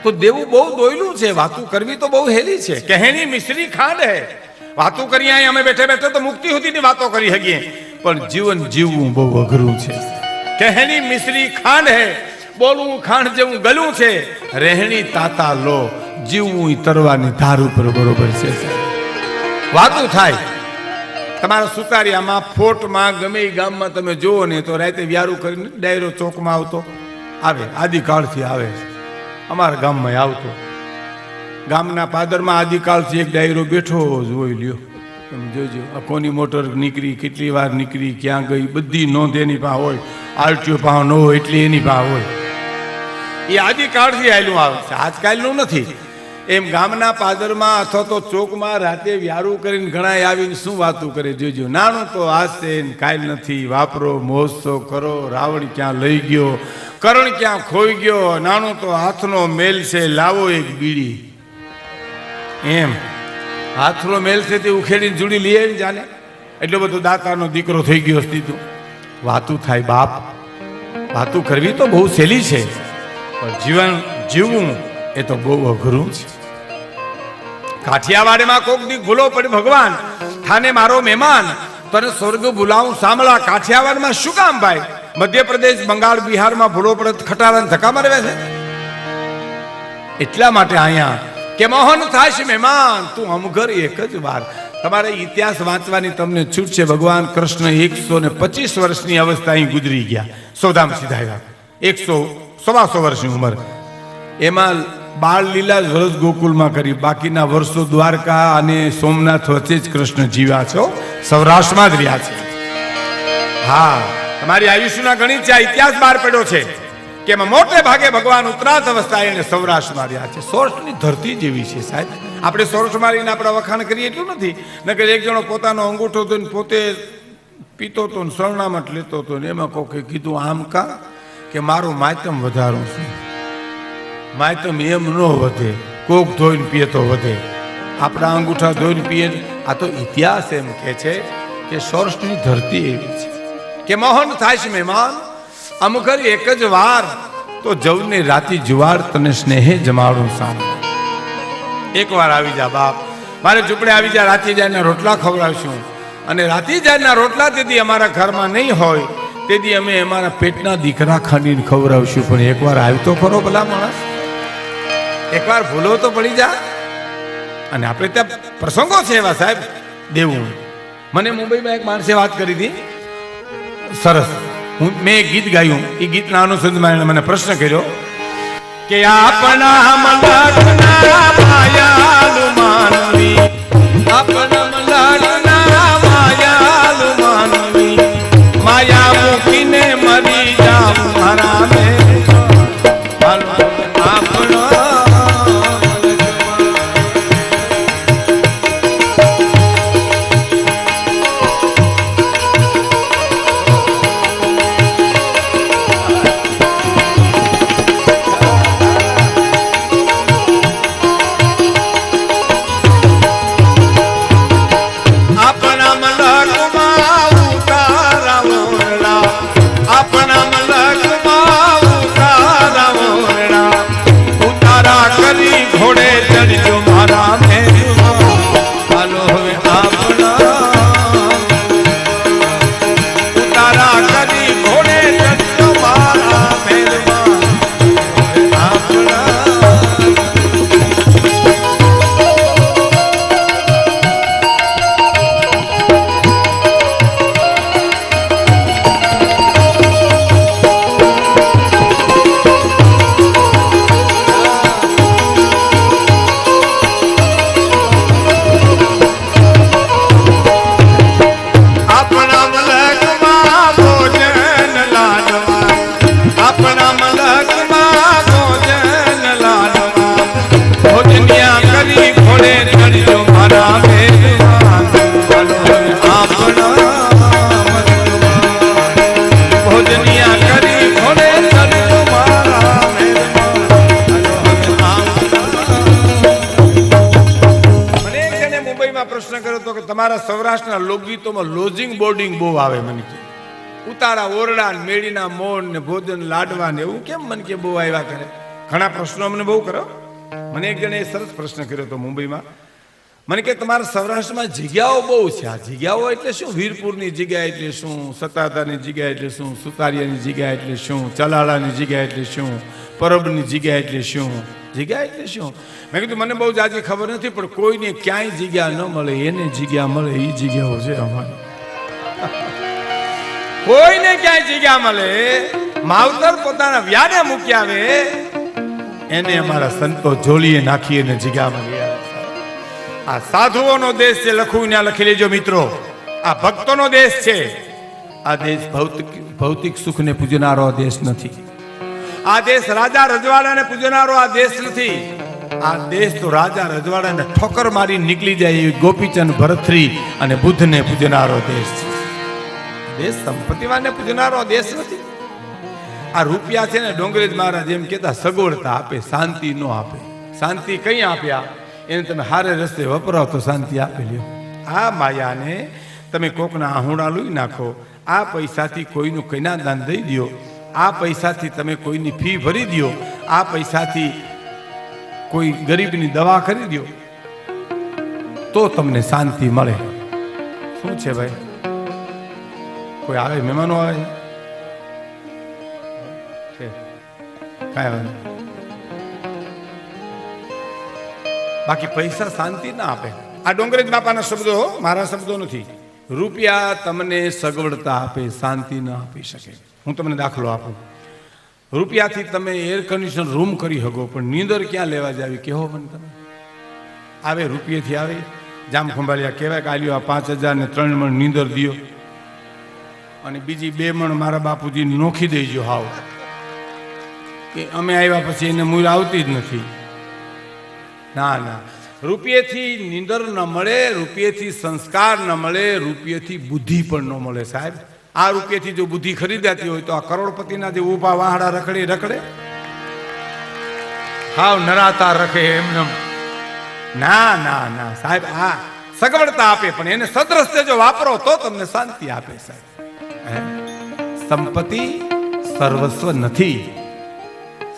તો દેવું બહુ દોયલું છે, વાતું કરવી તો બહુ હેલી છે. કહેણી મિશ્રી ખાંડ હે. વાતું કરી અહીં અમે બેઠે બેઠે તો મુક્તિ સુધીની વાતો કરી શકીએ, પણ જીવન જીવવું બહુ અઘરું છે. કહેણી મિશ્રી ખાંડ હે, બોલવું ખાંડ જેવું ગલું છે. રહેણી તાતા લો, જીવવું તરવાની ધાર ઉપર બરોબર છે. વાતું થાય તમારા સુતારિયામાં, ફોટમાં, ગમે એ ગામમાં તમે જુઓ ને તો રાતે વ્યારું કરીને ડાયરો ચોકમાં આવતો આવે, આદિકાળથી આવે. અમારા ગામમાં આવતો, ગામના પાદરમાં આદિકાળથી એક ડાયરો બેઠો જોઈ લ્યો. તમે જોજો આ કોની મોટર નીકળી, કેટલી વાર નીકળી, ક્યાં ગઈ, બધી નોંધ એની પાસે હોય. આરટીઓ પાસે ન હોય એટલી એની પાસે હોય. એ આદિકાળથી આવેલું આવે છે, આજકાલનું નથી. એમ ગામના પાદરમાં અથવા તો ચોકમાં રાતે વ્યારું કરીને ઘણા આવીને શું વાતું કરે જોજો. નાનું તો આજ છે કાલ નથી, વાપરો મહોત્સવ કરો, રાવણ ક્યાં લઈ ગયો, કરણ ક્યાં ખોઈ ગયો, નાનું તો હાથનો મેલ છે, લાવો એક બીડી. એમ હાથનો મેલ છે તે ઉખેડીને જુડી લઈ આવીને જાને એટલો બધો દાતાનો દીકરો થઈ ગયો સીધું. વાતું થાય બાપ, વાતું કરવી તો બહુ સહેલી છે, પણ જીવન જીવવું એ તો બહુ અઘરું છે. કાઠિયાવાડમાં કોક દી ભૂલો પડી, ભગવાન થાને મારો મહેમાન, તને સ્વર્ગ ભૂલાવું સાંભળા. કાઠિયાવાડમાં શું કામ ભાઈ? મધ્યપ્રદેશ, બંગાળ, બિહારમાં ભૂલો પડે ખટારાને ધક્કા મારવે છે. એટલા માટે અહીંયા કે મોહન થાશ મહેમાન તું અમઘર એક જ વાર. તમારે ઇતિહાસ વાંચવાની તમને છૂટ છે. ભગવાન કૃષ્ણ 125 વર્ષની અવસ્થા અહીં ગુજરી ગયા, સોધામ સીધા 100-125 વર્ષની ઉંમર. એમાં બાળ લીલા જ વર્ષ ગોકુલમાં કરી, બાકીના વર્ષો દ્વારકા અને સોમનાથ વચ્ચે જ કૃષ્ણ જીવ્યા છો, સૌરાષ્ટ્રમાં જ રહ્યા છે. હા, તમારી આયુષ્યના ગણિત છે. ઇતિહાસ બહાર પડ્યો છે કે એમાં મોટે ભાગે ભગવાન ઉત્તરાર્ધ અવસ્થાએ એને સૌરાષ્ટ્રમાં રહ્યા છે. સૌરાષ્ટ્રની ધરતી જેવી છે સાહેબ. આપણે સૌરાષ્ટ્ર મારીને આપણે વખાણ કરીએ એટલું નથી. નકર એક જણો પોતાનો અંગૂઠો ધોઈને પોતે પીતો હતો ને સરનામત લેતો હતો ને એમાં કોકે કીધું આમ કા કે મારું માતમ વધારું છું. માતમ એમ ન વધે, કોક ધોઈને પીએ તો વધે. આપણા અંગૂઠા ધોઈને પીએ. આ તો ઇતિહાસ એમ કે છે કે સૌરાષ્ટ્રની ધરતી એવી છે કે મોહન થાય મહેમાન અમુકર એક જ વાર તો જવને રાતી જુવાર તને સ્નેહે જમાડું સામે. એક વાર આવી જા બાપ, મારે ઝૂંપડે આવી જા, રાતી જાયના રોટલા ખવડાવશું. અને રાતી જાયના રોટલા તેથી અમારા ઘરમાં નહીં હોય તેથી અમે અમારા પેટના દીકરા ખાંડીને ખવડાવશું. પણ એકવાર આવી તો ખરો ભલા માણસ, એકવાર ભૂલો તો પડી જા. અને આપણે ત્યાં પ્રસંગો છે એવા સાહેબ દેવું. મને મુંબઈમાં એક માણસે વાત કરી હતી સરસ. મેં એક ગીત ગાયું, એ ગીતના અનુસંધાનમાં એને મને પ્રશ્ન કર્યો કે આપણા મલકના માયાલુ માનવી, આપણા મલકના માયાલુ માનવી, માયા મૂકીને મરી જાવ મારા મે. તમારા સૌરાષ્ટ્રના લોકગીતોમાં લોજિંગ બોર્ડિંગ બહુ આવે. મને કે ઉતારા ઓરડા, મેળીના મોન ને ભોજન લાડવા ને એવું કેમ મને કે બહુ આવ્યા કરે. ઘણા પ્રશ્નો અમને બહુ કરો. મને એક જણે સરસ પ્રશ્ન કર્યો હતો મુંબઈમાં. મને કે તમારા સૌરાષ્ટ્રમાં જગ્યાઓ બહુ છે. આ જગ્યાઓ એટલે શું? વીરપુરની જગ્યા એટલે શું? સતાધારની જગ્યા એટલે શું? સુતારિયાની જગ્યા એટલે શું? ચલાળાની જગ્યા એટલે શું? પરબની જગ્યા એટલે શું? જગ્યા એટલે શું? મેં કીધું મને બહુ જાજી ખબર નથી, પણ કોઈને ક્યાંય જગ્યા ન મળે એને જગ્યા મળે એ જગ્યાઓ છે અમારી. કોઈને ક્યાંય જગ્યા મળે, માવતર પોતાના વ્યાને મૂકી આવે એને અમારા સંતો જોલીએ નાખી એને જગ્યા મળી આવે. આ સાધુઓનો દેશ છે, લખવું ત્યાં લખી લેજો મિત્રો. આ ભક્તોનો દેશ છે. આ દેશ ભૌતિક સુખને પૂજનારો દેશ નથી. આ દેશ રાજા રજવાડાને પૂજનારો આ દેશ નથી. આ દેશ તો રાજા રજવાડાને ઠોકર મારી નીકળી જાય એવી ગોપીચંદ ભરતરી અને બુદ્ધને પૂજનારો દેશ છે. દેશ સંપત્તિવાનને પૂજનારો દેશ નથી. આ રૂપિયા છે ને, ડોંગરેજ મહારાજ એમ કહેતા સગવડતા આપે, શાંતિ નો આપે. શાંતિ કઈ આપ્યા? એને તમે હારે રસ્તે વપરાવ તો શાંતિ આપી લ્યો. આ માયાને તમે કોકના આહુડા લઈ નાખો. આ પૈસાથી કોઈનું કન્યાદાન દઈ દો. આ પૈસાથી તમે કોઈની ફી ભરી દો. આ પૈસાથી કોઈ ગરીબની દવા કરી દો તો તમને શાંતિ મળે. શું છે ભાઈ? કોઈ આવે? મહેમાનો આવે છે? કાંઈ આવે? બાકી પૈસા શાંતિ ના આપે. આ ડોંગરેજ બાપાના શબ્દો, મારા શબ્દો નથી. રૂપિયા તમને સગવડતા આપે, શાંતિ ના આપી શકે. હું તમને દાખલો આપું. રૂપિયાથી તમે એર કન્ડિશન રૂમ કરી શકો, પણ નીંદર ક્યાં લેવા જાવી કહેવો મને તમે? આવે રૂપિયાથી આવે. જામ ખંભાળિયા કહેવાય કે આલ્યો આ 5000 ને 3 મણ નીંદર દિયો અને બીજી 2 મણ મારા બાપુજી નોખી દેજો. હાવ કે અમે આવ્યા પછી એને મૂળ આવતી જ નથી. ના ના, રૂપિયાથી નીંદર ન મળે, રૂપિયાથી સંસ્કાર ન મળે, રૂપિયાથી બુદ્ધિ પણ ન મળે સાહેબ. આ રૂપિયાથી જો બુદ્ધિ ખરીદાતી હોય તો આ કરોડપતિના જે ઊભા વાહડા રખડે હાવ નરાતા રખે એમને. ના ના ના સાહેબ, આ સગવડતા આપે પણ એને સદરસ્તે જો વાપરો તો તમને શાંતિ આપે સાહેબ. સંપત્તિ સર્વસ્વ નથી.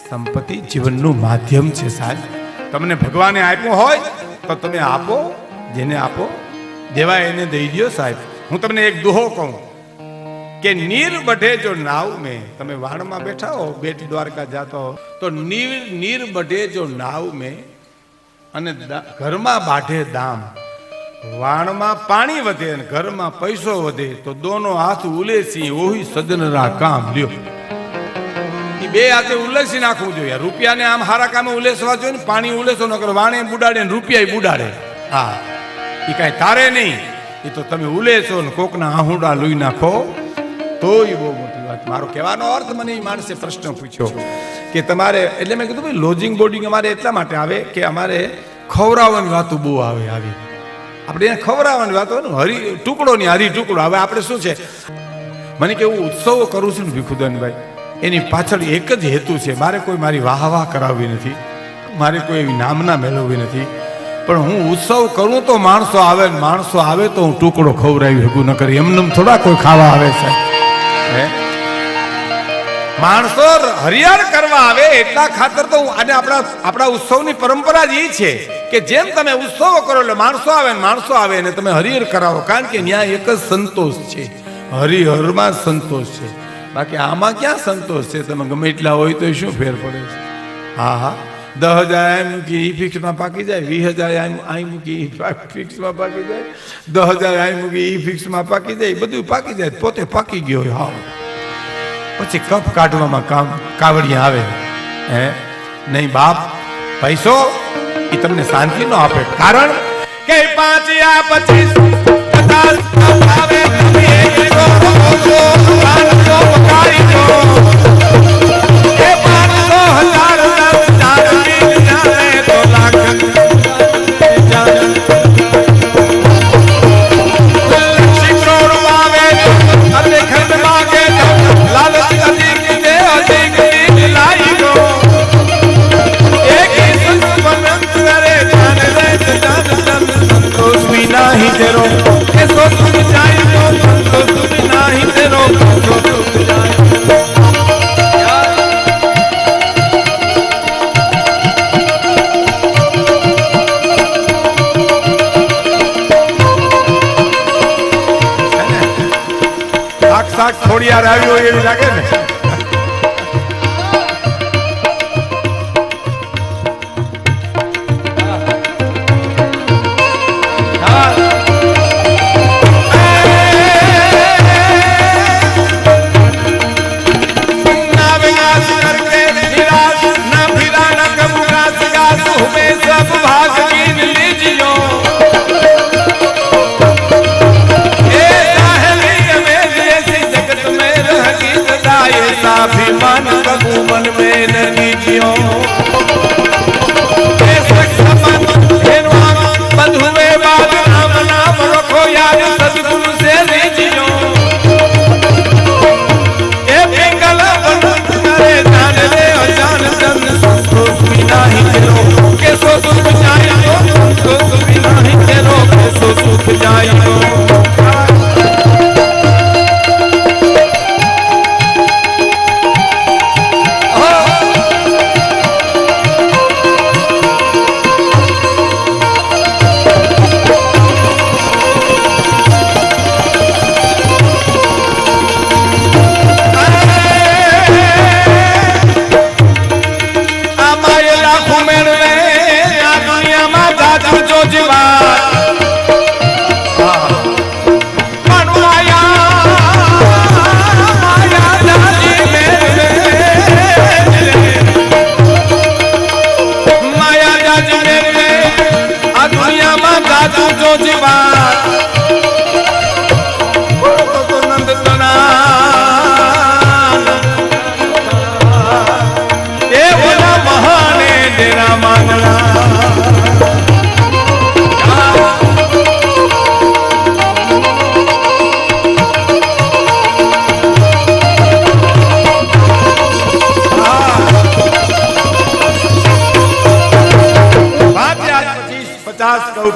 સંપત્તિ જીવનનું માધ્યમ છે સાહેબ. તમને ભગવાને આપ્યું હોય તો તમે આપો, જેને આપો દેવાય એને દઈ દો સાહેબ. હું તમને એક દુહો કહું કે નીર બઢે જો નાવ મેં, તમે વાણમાં બેઠા હો, બેટ દ્વારકા જાતો હો તો નીર બઢે જો નાવ મેં અને ઘરમાં બાઢે દામ. વાણમાં પાણી વધે અને ઘરમાં પૈસો વધે તો દોનો હાથ ઉલેસી ઓહી સજનરા કામ લ્યો. એ બે હાથે ઉલેસી નાખવું જોઈએ. રૂપિયાને આમ હારા કામે ઉલેસવા જોઈએ ને, પાણી ઉલેસો ન કરો. વાણે બુડાડે ને રૂપિયા બુડાડે. હા, એ કાંઈ તારે નહીં. એ તો તમે ઉલેસો ને કોકના આહુડા લઈ નાખો તો એ બહુ મોટી વાત. મારો કહેવાનો અર્થ, મને એ માણસે પ્રશ્ન પૂછ્યો કે તમારે, એટલે મેં કીધું ભાઈ લોજિંગ બોર્ડિંગ અમારે એટલા માટે આવે કે અમારે ખવડાવવાની વાતો બહુ આવે. આવી આપણે એને ખવડાવવાની વાતો હરી ટુકડો ની હરી ટુકડો. હવે આપણે શું છે, મને કેવું ઉત્સવો કરું છું ને ભીખુદાનભાઈ, એની પાછળ એક જ હેતુ છે. મારે કોઈ મારી વાહ કરાવવી નથી, મારે કોઈ એવી નામના મેળવવી નથી, પણ હું ઉત્સવ કરું તો માણસો આવે, માણસો આવે તો હું ટુકડો ખવડાવી શકું. ન કરી એમને થોડા કોઈ ખાવા આવે છે. માણસો હરિયાળ કરવા આવે એટલા ખાતર તો અને આપણા ઉત્સવની પરંપરા જ એ છે કે જેમ તમે ઉત્સવો કરો એટલે માણસો આવે ને તમે હરિહર કરાવો. કારણ કે ત્યાં એક જ સંતોષ છે, હરિહરમાં સંતોષ છે. બાકી આમાં ક્યાં સંતોષ છે? તમે ગમે એટલા હોય તો શું ફેર પડે છે? હા હા, 10,000 આઈ મૂકી ઈ ફિક્સમાં પાકી જાય, 20,000 આઈ મૂકી ઈ ફિક્સમાં પાકી જાય, 10,000 આઈ મૂકી ઈ ફિક્સમાં પાકી જાય, બધું પાકી જાય, પોતે પાકી ગયો હોય. હા, પછી કપ કાઢવામાં કાવડિયા આવે. નહીં બાપ, પૈસો એ તમને શાંતિ નો આપે. કારણ કે 5 या 25 50 આવે ખોડિયાર આવ્યો એવી લાગે ને. अभिमान कबू मन में न लीजियो बंधुए बात नाम नाम रखो यार सदगुरु से लीजियो ए पिंगल करे जान रे अजान जन सो बिना ही चलो के सो सुख जाइयो सो बिना ही चलो के सो सुख जाइयो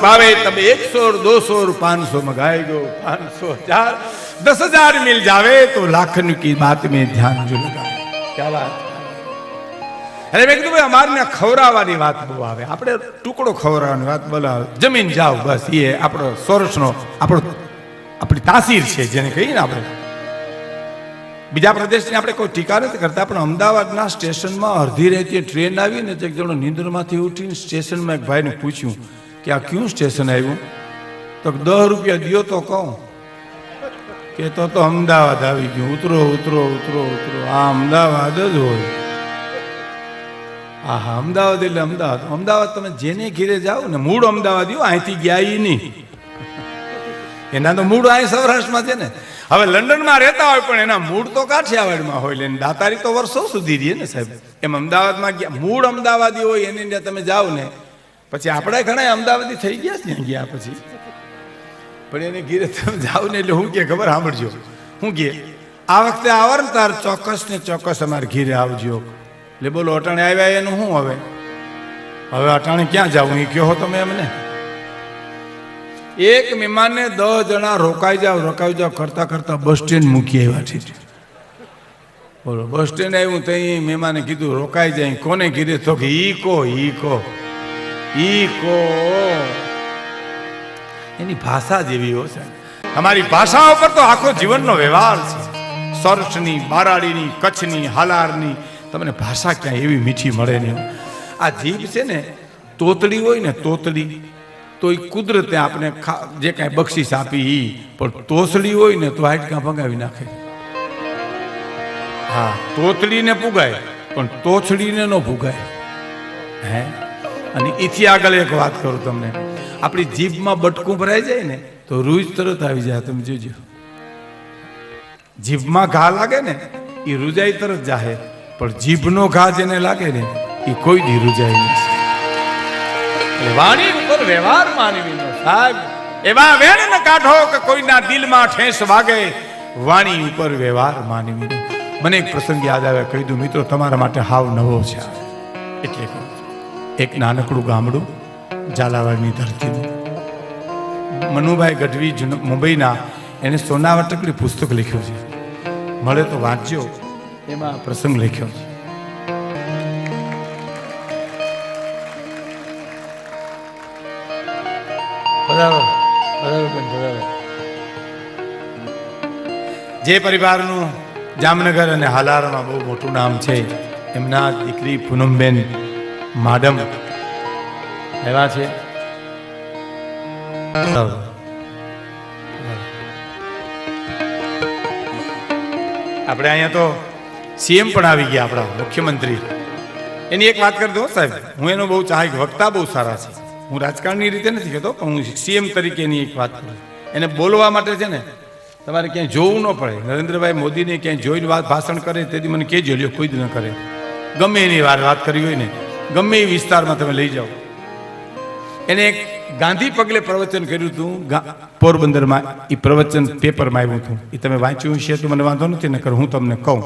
भावे तब 100 और 200 और 500 मंगाए गो 500 1000 10,000 मिल जावे तो लाखन की बात में ध्यान जो लगाए क्या बात अरे मैं कીધું ભાઈ અમારને ખવરાવાની વાત બહુ આવે આપણે ટુકડો ખવરાવાની વાત બોલાવે જમીન જાવ બસ એ આપણો સોરસનો આપણી તાસીર છે જેને કહીએ ને આપણે બીજા પ્રદેશની આપણે કોઈ ટીકા નથી કરતા પણ અમદાવાદના સ્ટેશનમાં અડધી રાતે ટ્રેન આવી ને એક જણો નીંદરમાંથી ઉઠીને સ્ટેશનમાં એક ભાઈને પૂછ્યું કે આ ક્યું સ્ટેશન આવ્યું તો 10 રૂપિયા દિયો તો કહું કે તો અમદાવાદ આવી ગયું ઉતરો ઉતરો ઉતરો ઉતરો આ અમદાવાદ જ હોય હા અમદાવાદ એટલે અમદાવાદ અમદાવાદ તમે જેને ઘેરે જાઓ ને મૂળ અમદાવાદીઓ અહીંથી ગયા ઈ નહીં એના તો મૂળ અહીં સૌરાષ્ટ્રમાં છે ને હવે લંડનમાં રહેતા હોય પણ એના મૂળ તો કાઠિયાવાડમાં હોય એટલે દાતારી તો વર્ષો સુધી રહે ને સાહેબ એમ અમદાવાદમાં ગયા મૂળ અમદાવાદી હોય એની ત્યાં તમે જાઓ ને પછી આપણે ઘણા અમદાવાદી થઈ ગયા ત્યાં ગયા પછી પણ એને ઘીરે તમે જાઓ ને એટલે હું કે ખબર સાંભળજો હું કે આ વખતે આવો ને તાર ચોક્કસ ને ચોક્કસ અમારે ઘીરે આવજો એટલે બોલો અટાણે આવ્યા એનું શું હવે અટાણે ક્યાં જાવું એ કહો તમે એમને એક મહેમાનને 10 જણા રોકાઈ જાવ કરતા કરતા બસ સ્ટેન્ડ મૂકી આવ્યા છે બોલો બસ સ્ટેન્ડ આવ્યું ત્યાં મહેમાને કીધું રોકાઈ જાય કોને કીધું તો કે ઈ કો એની ભાષા જેવી હોય છે અમારી ભાષા ઉપર તો આખો જીવનનો વ્યવહાર છે સરસની બારાડીની કચ્છની હાલારની તમને ભાષા ક્યાં એવી મીઠી મળે નહીં આ જીભ છે ને તોતડી હોય ને તોતડી તો એ કુદરતે આપણે જે કાંઈ બક્ષિસ આપી ઈ પણ તોસડી હોય ને તો હાડકાં ભગાવી નાખે હા તોતડીને પુગાય પણ તોછડીને ન પુગાય હે અને એથી આગળ એક વાત કરું તમને આપણી જીભમાં બટકું ભરાઈ જાય ને તો રૂજ તરત આવી જાય તમે જોજો જીભમાં ઘા લાગે ને એ રૂજાઈ તરત જાહે પણ જીભનો ઘા જેને લાગે ને એ કોઈ દી રૂજાય નહીં વાણી ઉપર વ્યવહાર માનવીનો સાહેબ એવા વેણ ન કાઢો કે કોઈના દિલમાં ઠેસ વાગે વાણી ઉપર વ્યવહાર માનવીનો મને એક પ્રસંગ યાદ આવે કહી દઉં મિત્રો તમારા માટે હાવ નવો છે એટલે એક નાનકડું ગામડું ઝાલાવાડની ધરતીનું મનુભાઈ ગઢવી મુંબઈના એને સોનાવટકડી પુસ્તક લખ્યું છે મળે તો વાંચજો એમાં પ્રસંગ લખ્યો છે જે પરિવારનું જામનગર અને હાલારમાં બહુ મોટું નામ છે, એમના દીકરી પૂનમબેન માડમ એવા છે. આપણે અહીંયા તો સીએમ પણ આવી ગયા, આપણા મુખ્યમંત્રી. એની એક વાત કરી દો સાહેબ, હું એનો બહુ ચાહક, વક્તા બહુ સારા છે. હું રાજકારણની રીતે નથી કહેતો, પણ હું સીએમ તરીકે એની એક વાત કરું. એને બોલવા માટે છે ને તમારે ક્યાંય જોવું ન પડે. નરેન્દ્રભાઈ મોદીને ક્યાંય જોઈને વાત ભાષણ કરે તેથી મને કહેજો, લ્યો કોઈ જ ન કરે. ગમે એની વાત કરી હોય ને, ગમે એ વિસ્તારમાં તમે લઈ જાઓ. એને એક ગાંધી પગલે પ્રવચન કર્યું હતું પોરબંદરમાં. એ પ્રવચન પેપરમાં આવ્યું હતું. એ તમે વાંચ્યું છે તો મને વાંધો નથી, નકર હું તમને કહું.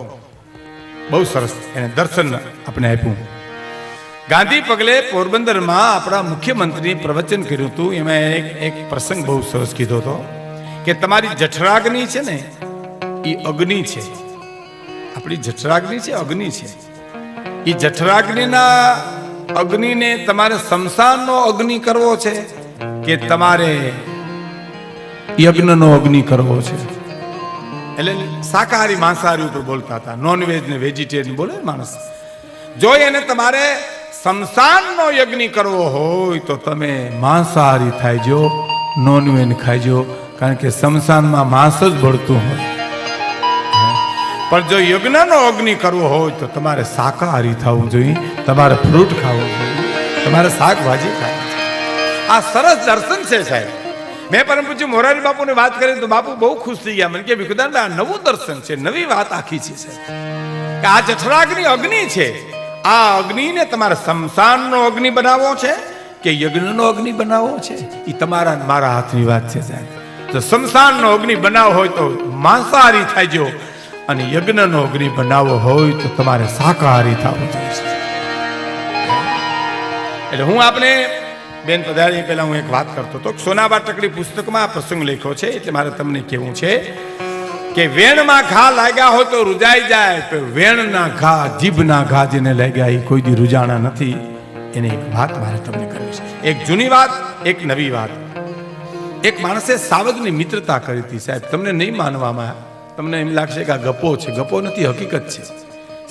બહુ સરસ એને દર્શન આપણે આપ્યું. ગાંધી પગલે પોરબંદરમાં આપણા મુખ્યમંત્રીએ પ્રવચન કર્યું હતું. એમાં એક પ્રસંગ બહુ સરસ કીધો હતો કે તમારી જઠરાગ્નિ છે ને એ અગ્નિ છે. આપણી જઠરાગ્નિ છે અગ્નિ છે. એ જઠરાગ્નિના અગ્નિને તમારે શમશાનનો અગ્નિ કરવો છે કે તમારે યજ્ઞનો અગ્નિ કરવો છે. એટલે શાકાહારી માંસાહારી ઉપર બોલતા હતા, નોનવેજ ને વેજીટેરિયન બોલે માણસ. જો એને તમારે શમશાનનો યજ્ઞ કરવો હોય તો તમે માંસાહારી થાયજો, નોનવેજ ખાઈજો, કારણ કે શમશાનમાં માંસ જ બળતું હોય. પણ જો યજ્ઞનો અગ્નિ કરવો હોય તો તમારે શાકાહારી થવું જોઈએ, તમારે ફ્રૂટ ખાવું જોઈએ, તમારે શાકભાજી ખાવી. આ સરસ દર્શન છે સાહેબ. મેં પરમ પૂજ્ય મોરારી બાપુને વાત કરી તો બાપુ બહુ ખુશ થઈ ગયા. મને કે ભીખુદાન આ નવું દર્શન છે, નવી વાત આખી છે સાહેબ. કે આ જઠરાગ્નિ અગ્નિ છે, આ અગ્નિને તમારે શમશાનનો અગ્નિ બનાવવો છે કે યજ્ઞનો અગ્નિ બનાવવો છે, એ તમારા મારા હાથની વાત છે સાહેબ. તો શમશાનનો અગ્નિ બનાવવો હોય તો માંસાહારી થાયજો, અને યજ્ઞનો અગ્નિ બનાવવો હોય તો તમારે શાકાહારી થવું જોઈએ. એટલે હું આપણે બેન પધારી પહેલા હું એક વાત કરતો હતો. સોનાબા ટકડી પુસ્તકમાં આ પ્રસંગ લખ્યો છે, એટલે મારે તમને કહેવું છે કે વેણમાં ઘા લાગ્યા હોય તો રૂજાઈ જાય, પણ વેણના ઘા, જીભના ઘા જેને લાગ્યા એ કોઈ દી રૂજાણા નથી. એની એક વાત મારે તમને કરવી છે, એક જૂની વાત, એક નવી વાત. એક માણસે સાવજની મિત્રતા કરી હતી સાહેબ. તમને નહીં માનવામાં, તમને એમ લાગશે કે આ ગપ્પો છે. ગપ્પો નથી, હકીકત છે.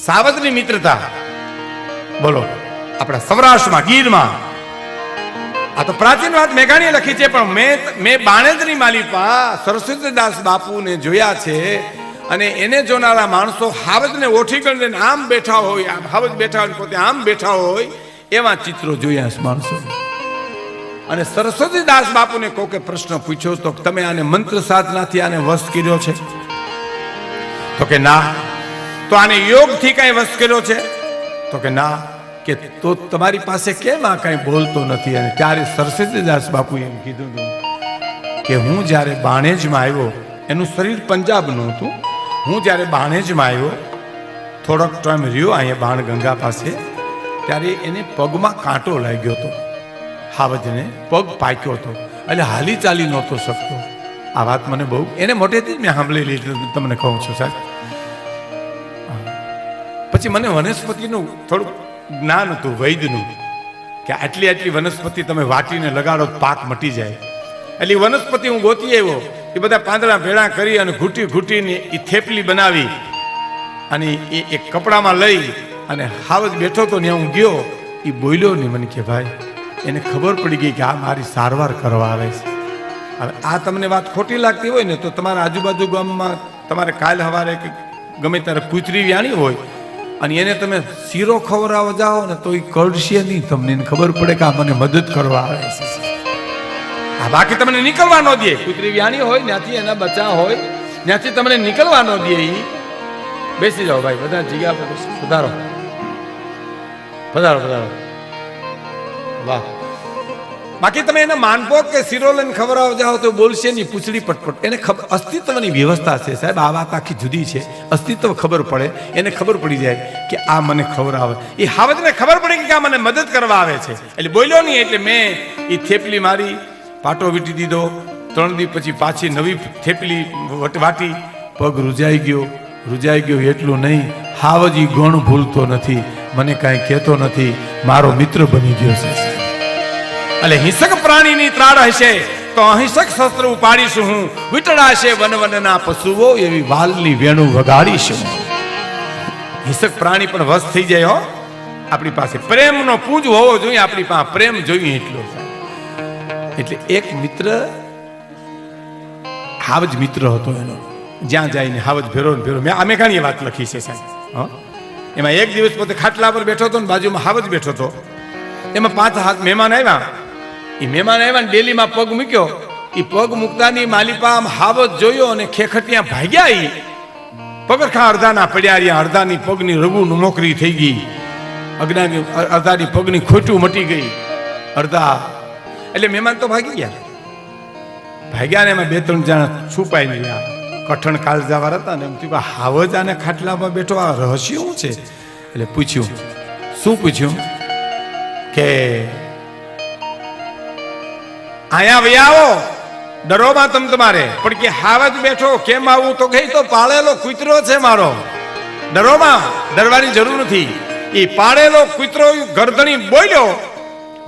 સાવજની મિત્રતા, બોલો, આપણા સૌરાષ્ટ્રમાં, ગીરમાં. આ તો પ્રાચીન વાત મેઘાણીએ લખી છે, પણ મેં બાણેજની માલિપા સરસ્વતીદાસ બાપુને જોયા છે. અને એને જોનારા માણસો હાવજને ઓઠી કરીને આમ બેઠા હોય, આમ હાવજ બેઠા હોય, પોતે આમ બેઠા હોય, એવા ચિત્રો જોયા છે માણસો. અને સરસ્વતીદાસ બાપુને કોકે પ્રશ્ન પૂછ્યો તો તમે આને મંત્ર સાધનાથી આને વશ કર્યો છે? તો કે ના. તો આને યોગથી કઈ વશ કર્યો છે? તો કે ના. કે તો તમારી પાસે કેમ આ કઈ બોલતો નથી? અને ત્યારે સરસ્વતીદાસ બાપુ એમ કીધું હતું કે હું જ્યારે બાણેજમાં આવ્યો, એનું શરીર પંજાબનું હતું. હું જ્યારે બાણેજમાં આવ્યો, થોડોક ટાઈમ રહ્યો અહીંયા બાણ ગંગા પાસે, ત્યારે એને પગમાં કાંટો લાગ્યો હતો. હાવજને પગ પાક્યો હતો, એટલે હાલી ચાલી નહોતો શકતો. આ વાત મને બહુ, એને મોટેથી મેં સાંભળી લીધું, તમને કહું છું સાહેબ. પછી મને વનસ્પતિનું થોડુંક જ્ઞાન હતું, વૈદનું, કે આટલી આટલી વનસ્પતિ તમે વાટીને લગાડો પાક મટી જાય. એટલે વનસ્પતિ હું ગોતી આવ્યો. એ બધા પાંદડા ભેળા કરી અને ઘૂંટી ઘૂંટીને એ થેપલી બનાવી અને એ એક કપડામાં લઈ અને હાવજ બેઠો તો ત્યાં હું ગયો. એ બોલ્યો નહીં મને કે ભાઈ, એને ખબર પડી ગઈ કે આ મારી સારવાર કરવા આવે છે. હવે આ તમને વાત ખોટી લાગતી હોય ને તો તમારા આજુબાજુ ગામમાં તમારે કાલ સવારે ગમે ત્યારે કૂતરી વ્યાણી હોય અને એને તમે શીરો ખવડાવવા જાઓ ને તો એ કરડશે નહીં. તમને ખબર પડે કે આ મને મદદ કરવા આવે છે. આ બાકી તમને નીકળવા ન દે. કૂતરી વ્યાણી હોય ત્યાંથી એના બચ્ચા હોય ત્યાંથી તમને નીકળવા ન દે. બેસી જાઓ ભાઈ, બધા જગ્યા પર પધારો, પધારો, પધારો. વાહ. બાકી તમે એને માનપો કે શીરો લઈને ખવડાવવા જાઓ તો બોલશે નહીં, પૂછડી પટપટ. એને અસ્તિત્વની વ્યવસ્થા છે સાહેબ. આ વાત આખી જુદી છે. અસ્તિત્વ ખબર પડે, એને ખબર પડી જાય કે આ મને ખવડાવે. એ હાવજને ખબર પડી કે આ મને મદદ કરવા આવે છે, એટલે બોલ્યો નહીં. એટલે મેં એ થેપલી મારી, પાટો વીટી દીધો. 3 દિવસ પછી પાછી નવી થેપલી વાટી. પગ રૂજાઈ ગયો. રૂજાઈ ગયો એટલું નહીં, હાવજ ઈ ગણ ભૂલતો નથી, મને કાંઈ કહેતો નથી, મારો મિત્ર બની ગયો છે. એટલે હિંસક પ્રાણીની ત્રાડ હશે તો અહિંસક શસ્ત્ર ઉપાડીશું હું, વિટળાશે વન વનના પશુઓ એવી વાલની વેણુ વગાડીશું. હિંસક પ્રાણી પણ વશ થઈ જાય. હો, આપણી પાસે પ્રેમનો પૂજ હોવો જોઈએ, આપણી પાસે પ્રેમ જોઈએ એટલો. એટલે એક મિત્ર હાવજ મિત્ર હતો એનો, જ્યાં જઈને હાવજ ભેરો ને ભેરો. અમે ઘણી વાત લખી છે સાહેબ. એમાં એક દિવસ પોતે ખાટલા પર બેઠો હતો ને બાજુમાં હાવજ બેઠો હતો. એમાં 5 મહેમાન આવ્યા. એ મહેમાન આવ્યા ને ડેલીમાં પગ મૂક્યો. એ પગ મૂકતાની માલિપા આમ હાવજ જોયો અને ખેખટિયા ભાગ્યા. એ પગરખા અડધાના પડ્યા રહ્યા, અડધાની પગની રગુ નોકરી થઈ ગઈ, અડધાની પગની ખોટું મટી ગઈ, અડધા. એટલે મહેમાન તો ભાગી ગયા ને એમાં 2-3 જણા છુપાઈ ગયા. કઠણ કાળજાવાર હતા ને એમ થયું હાવજ આને ખાટલામાં બેઠો, આ રહસ્ય શું છે? એટલે પૂછ્યું. શું પૂછ્યું? કે અહીંયા વયા આવો, ડરોમાં તમારે. પણ કે હાવજ બેઠો, કેમ આવું? તો કઈ તો પાળેલો કૂતરો છે મારો, ડરોમાં ડરવાની જરૂર નથી. એ પાળેલો કૂતરો ગરદણી બોલ્યો.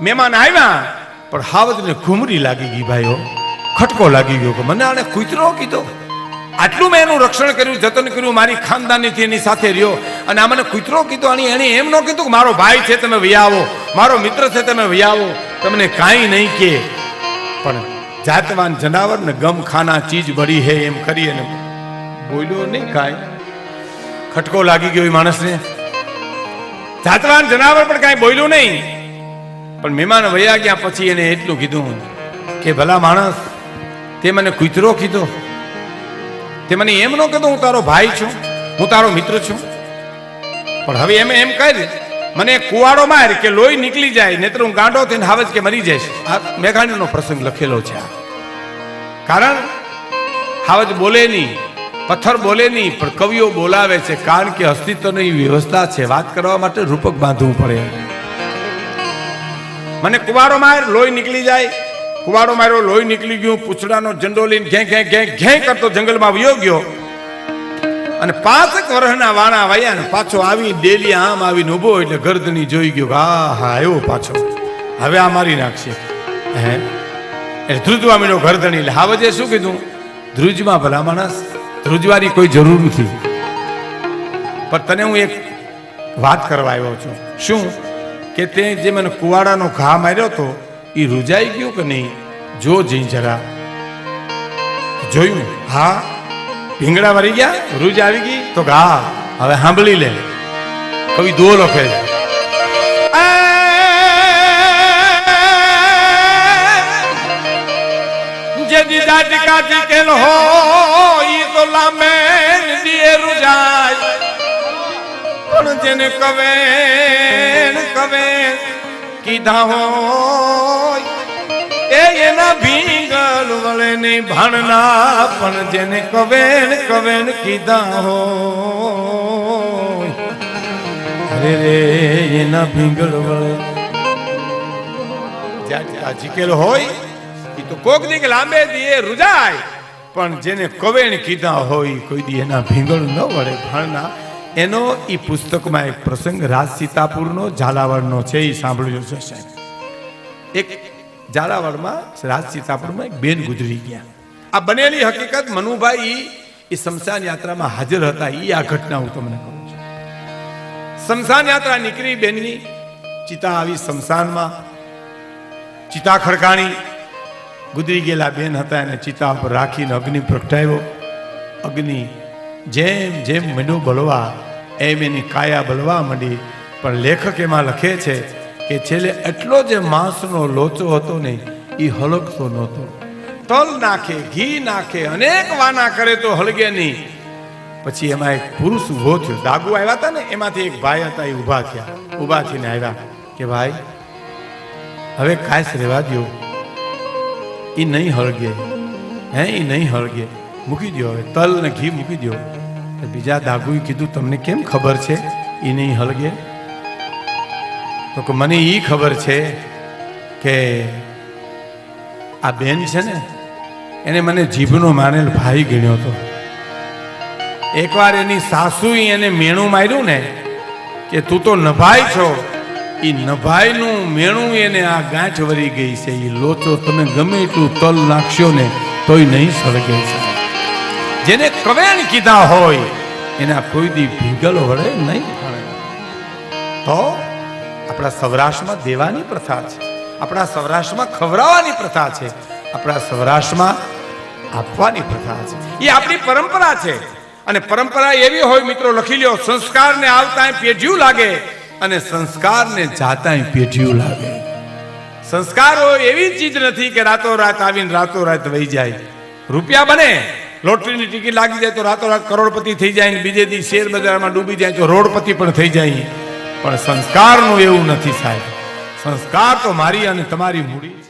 મહેમાન આવ્યા પણ હાવજને ઘૂમરી લાગી ગઈ ભાઈઓ, ખટકો લાગી ગયો કે મને આને કૂતરો કીધો. આટલું મેં એનું રક્ષણ કર્યું, જતન કર્યું, મારી ખાનદાનીથી એની સાથે રહ્યો, અને આ મને કૂતરો કીધો. એને એમ ન કીધું કે મારો ભાઈ છે તમે વયા આવો, મારો મિત્ર છે તમે વયા આવો, તમને કાંઈ નહીં કે. પણ જાતવાન જનાવર ને ગમ ખાના ચીજ બળી હે એમ કરી અને બોલ્યો નહીં કાંઈ. ખટકો લાગી ગયો એ માણસને. જાતવાન જનાવર પણ કાંઈ બોલ્યું નહીં. પણ મહેમાન વયા ગયા પછી એને એટલું કીધું કે ભલા માણસ, તે મને કૂતરો કીધો, તે મને એમ ન કીધું હું તારો ભાઈ છું, હું તારો મિત્ર છું. પણ હવે એમ કહે મને કુવાડો માર કે લોહી નીકળી જાય, નહીતર હું ગાંડો થઈને હાવજ કે મરી જઈશ. આ મેઘાણીનો પ્રસંગ લખેલો છે. કારણ હાવજ બોલે નહીં, પથ્થર બોલે નહીં, પણ કવિઓ બોલાવે છે. કારણ કે અસ્તિત્વની વ્યવસ્થા છે, વાત કરવા માટે રૂપક બાંધવું પડે. મને કુવાડો માર, લોહી નીકળી જાય. કુવાડો માર્યો, લોહી નીકળી ગયું. પૂછડાનો ઝંડો લઈને ઘે કરતો જંગલમાં વયો ગયો. અને 5 વર્ષના વાણા વાયા ને પાછો આવી ડેલી આમ આવીને ઉભો એટલે ગરદની જોઈ ગયો. હા આવ્યો પાછો, હવે આ મારી નાખશે. એટલે ધ્રુજવા મીડો ગરદની. એટલે હાવજે શું કીધું? ધ્રુજમાં ભલા માણસ, ધ્રુજવાની કોઈ જરૂર નથી. પણ તને હું એક વાત કરવા આવ્યો છું. શું? કે તે જે મને કુવાડાનો ઘા માર્યો હતો એ રૂજાઈ ગયું કે નહીં? જો જઈ જરા. જોયું? હા, ભીંગડા મરી ગયા, રૂજ આવી ગઈ. તો હા, હવે સાંભળી લે. કવિ દો લખે છે. જે દીદા ટીકા ટીકેલ હો ઈ તો લામે દીએ રૂજાય, પણ જેને કવે કીધા હોય એના ભીંગલ વળે નહીં ભાણના. પણ જેને કવે કીધા હોય અરે રે એના ભીંગલ વળે. જ્યાં જીકેલ હોય એ તો કોક દી લાંબે દીએ રૂજાય, પણ જેને કવેણ કીધા હોય કોઈ દી એના ભીંગળ ન વળે ભાણના. એનો એ પુસ્તકમાં એક પ્રસંગ રાજ સીતાપુરનો, ઝાલાવાડનો છે. એ સાંભળ્યો છે સાહેબ. એક ઝાલાવાડમાં રાજ સીતાપુરમાં એક બેન ગુજરી ગયા. આ બનેલી હકીકત મનુભાઈ એ શમશાન યાત્રામાં હાજર હતા. એ આ ઘટના હું તમને કહું છું. શમશાન યાત્રા નીકળી બેનની, ચિતા આવી શમશાનમાં, ચિતા ખડકાણી. ગુજરી ગયેલા બેન હતા એને ચિતા પર રાખીને અગ્નિ પ્રગટાવ્યો. અગ્નિ જેમ જેમ મીંડું બળવા એમ એની કાયા બળવા માંડી. પણ લેખક એમાં લખે છે કે છેલ્લે એટલો જે માંસનો લોચો હતો ને એ હલકતો નહોતો. તલ નાખે, ઘી નાખે, અનેક વાના કરે તો હળગે નહીં. પછી એમાં એક પુરુષ ઉભો થયો. દાગુ આવ્યા હતા ને, એમાંથી એક ભાઈ હતા. એ ઊભા થયા. ઊભા થઈને આવ્યા કે ભાઈ હવે ખાસ રહેવા દો, એ નહીં હળગે. એ નહીં હળગે, મૂકી દો. હવે તલ ને ઘી મૂકી દો. બીજા દાગુએ કીધું તમને કેમ ખબર છે એ નહીં હળગે? તો કે મને એ ખબર છે કે આ બેન છે ને એને મને જીભનો માનેલ ભાઈ ગણ્યો હતો. એકવાર એની સાસુએ એને મેણું માર્યું ને કે તું તો નભાઈ છો, એ નભાઈનું મેણું એને આ ગાંઠ વરી ગઈ છે. એ લોચો તમે ગમે એટલું તલ નાખશો ને તોય નહીં સળગે છે. જેને કવેણ કીધા હોય એના કોઈ દી ભીગલ વળે નહીં. તો આપણા સૌરાષ્ટ્રમાં દેવાની પ્રથા છે, આપણા સૌરાષ્ટ્રમાં ખવડાવવાની પ્રથા છે, આપણા સૌરાષ્ટ્રમાં આપવાની પ્રથા છે. એ આપણી પરંપરા છે. અને પરંપરા એવી હોય મિત્રો, લખી લ્યો, સંસ્કારને આવતા પેઢિયું લાગે અને સંસ્કારને જાતા પેઢિયું લાગે. સંસ્કારો એવી ચીજ નથી કે રાતોરાત આવીને રાતોરાત વહી જાય. રૂપિયા બને, લોટરીની ટિકિટ લાગી જાય તો રાતોરાત કરોડપતિ થઈ જાય, બીજે દી શેર બજારમાં ડૂબી જાય તો રોડપતિ પણ થઈ જાય. પણ સંસ્કારનું એવું નથી સાહેબ. સંસ્કાર તો મારી અને તમારી મૂડી.